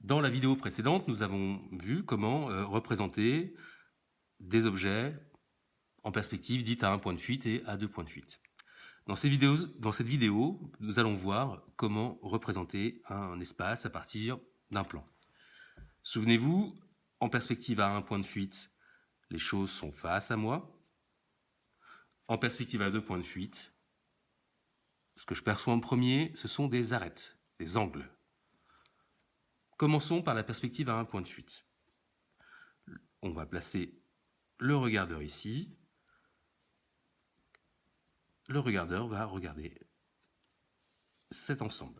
Dans la vidéo précédente, nous avons vu comment représenter des objets en perspective dite à un point de fuite et à deux points de fuite. Dans cette vidéo, nous allons voir comment représenter un espace à partir d'un plan. Souvenez-vous, en perspective à un point de fuite, les choses sont face à moi. En perspective à deux points de fuite, ce que je perçois en premier, ce sont des arêtes, des angles. Commençons par la perspective à un point de fuite. On va placer le regardeur ici. Le regardeur va regarder cet ensemble.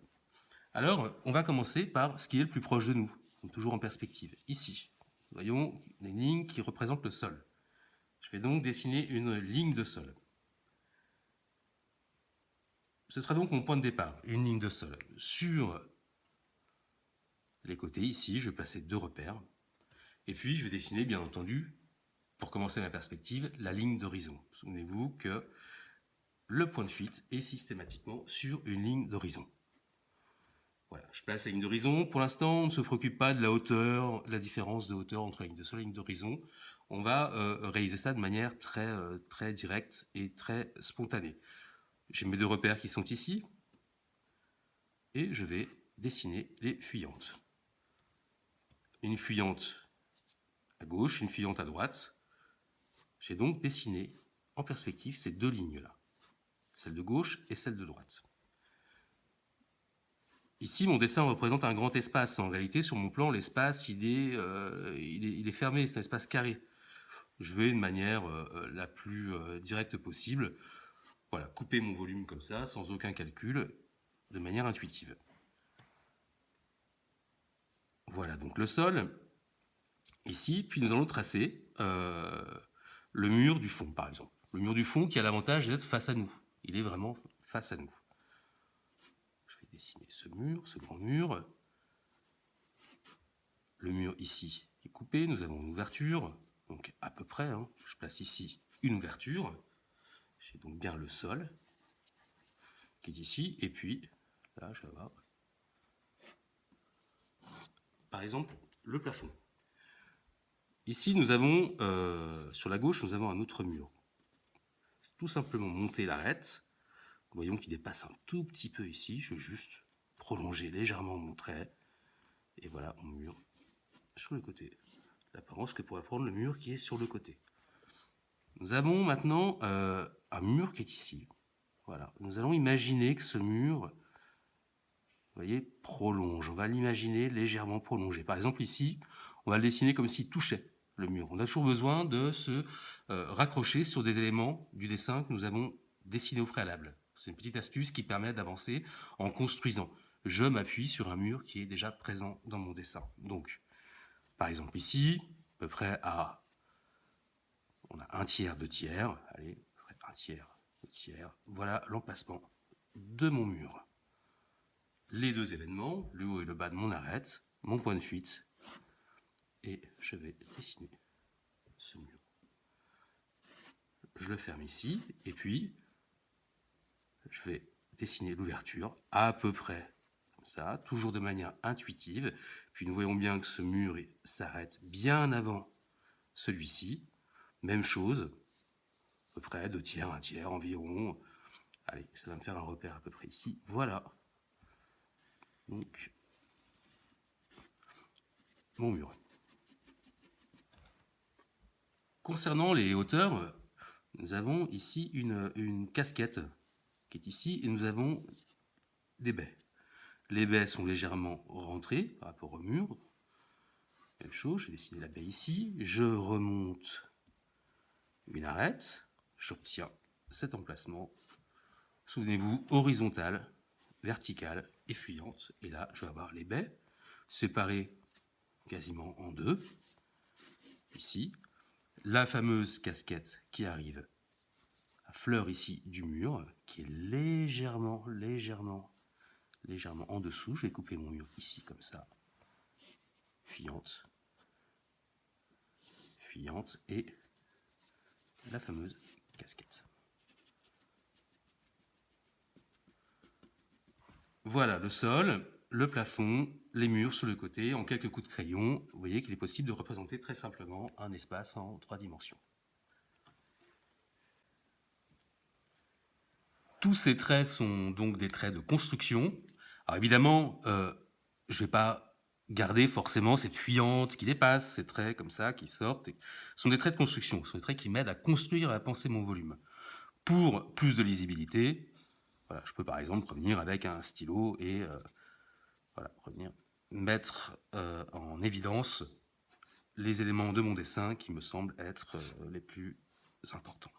Alors, on va commencer par ce qui est le plus proche de nous, donc toujours en perspective. Ici, voyons les lignes qui représentent le sol. Je vais donc dessiner une ligne de sol. Ce sera donc mon point de départ, une ligne de sol. Sur les côtés, ici, je vais placer deux repères. Et puis, je vais dessiner, bien entendu, pour commencer ma perspective, la ligne d'horizon. Souvenez-vous que le point de fuite est systématiquement sur une ligne d'horizon. Voilà, je place la ligne d'horizon. Pour l'instant, on ne se préoccupe pas de la hauteur, la différence de hauteur entre la ligne de sol et la ligne d'horizon. On va réaliser ça de manière très directe et très spontanée. J'ai mes deux repères qui sont ici. Et je vais dessiner les fuyantes. Une fuyante à gauche, une fuyante à droite. J'ai donc dessiné en perspective ces deux lignes-là. Celle de gauche et celle de droite. Ici, mon dessin représente un grand espace. En réalité, sur mon plan, l'espace, il est fermé, c'est un espace carré. Je vais de manière la plus directe possible, voilà, couper mon volume comme ça, sans aucun calcul, de manière intuitive. Voilà donc le sol, ici, puis nous allons tracer le mur du fond, par exemple. Le mur du fond qui a l'avantage d'être face à nous. Il est vraiment face à nous. Dessiner ce mur, ce grand mur. Le mur ici est coupé, nous avons une ouverture, donc à peu près, hein. Je place ici une ouverture. J'ai donc bien le sol qui est ici, et puis là je vais avoir par exemple le plafond. Ici nous avons, sur la gauche, nous avons un autre mur. C'est tout simplement monter l'arête. Voyons qu'il dépasse un tout petit peu ici, je vais juste prolonger légèrement mon trait, et voilà mon mur sur le côté. L'apparence que pourrait prendre le mur qui est sur le côté. Nous avons maintenant un mur qui est ici. Voilà. Nous allons imaginer que ce mur, vous voyez, prolonge. On va l'imaginer légèrement prolongé. Par exemple ici, on va le dessiner comme s'il touchait le mur. On a toujours besoin de se raccrocher sur des éléments du dessin que nous avons dessiné au préalable. C'est une petite astuce qui permet d'avancer en construisant. Je m'appuie sur un mur qui est déjà présent dans mon dessin. Donc, par exemple ici, à peu près à... On a un tiers, deux tiers. Allez, un tiers, deux tiers. Voilà l'emplacement de mon mur. Les deux événements, le haut et le bas de mon arête, mon point de fuite. Et je vais dessiner ce mur. Je le ferme ici. Et puis, je vais dessiner l'ouverture à peu près comme ça, toujours de manière intuitive. Puis nous voyons bien que ce mur s'arrête bien avant celui-ci. Même chose, à peu près 2 tiers, 1 tiers environ. Allez, ça va me faire un repère à peu près ici. Voilà. Donc, mon mur. Concernant les hauteurs, nous avons ici une casquette qui est ici et nous avons des baies. Les baies sont légèrement rentrées par rapport au mur. Même chose, je vais dessiner la baie ici. Je remonte une arête. J'obtiens cet emplacement. Souvenez-vous, horizontale, verticale et fuyante. Et là, je vais avoir les baies séparées quasiment en deux. Ici, la fameuse casquette qui arrive à fleur ici du mur, qui est légèrement en dessous. Je vais couper mon mur ici comme ça. Fuyante et la fameuse casquette. Voilà le sol. le plafond, les murs sur le côté, en quelques coups de crayon, vous voyez qu'il est possible de représenter très simplement un espace en 3 dimensions. Tous ces traits sont donc des traits de construction. Alors évidemment, je ne vais pas garder forcément cette fuyante qui dépasse, ces traits comme ça qui sortent. Ce sont des traits de construction, ce sont des traits qui m'aident à construire et à penser mon volume. Pour plus de lisibilité, voilà, je peux par exemple revenir avec un stylo et mettre en évidence les éléments de mon dessin qui me semblent être les plus importants.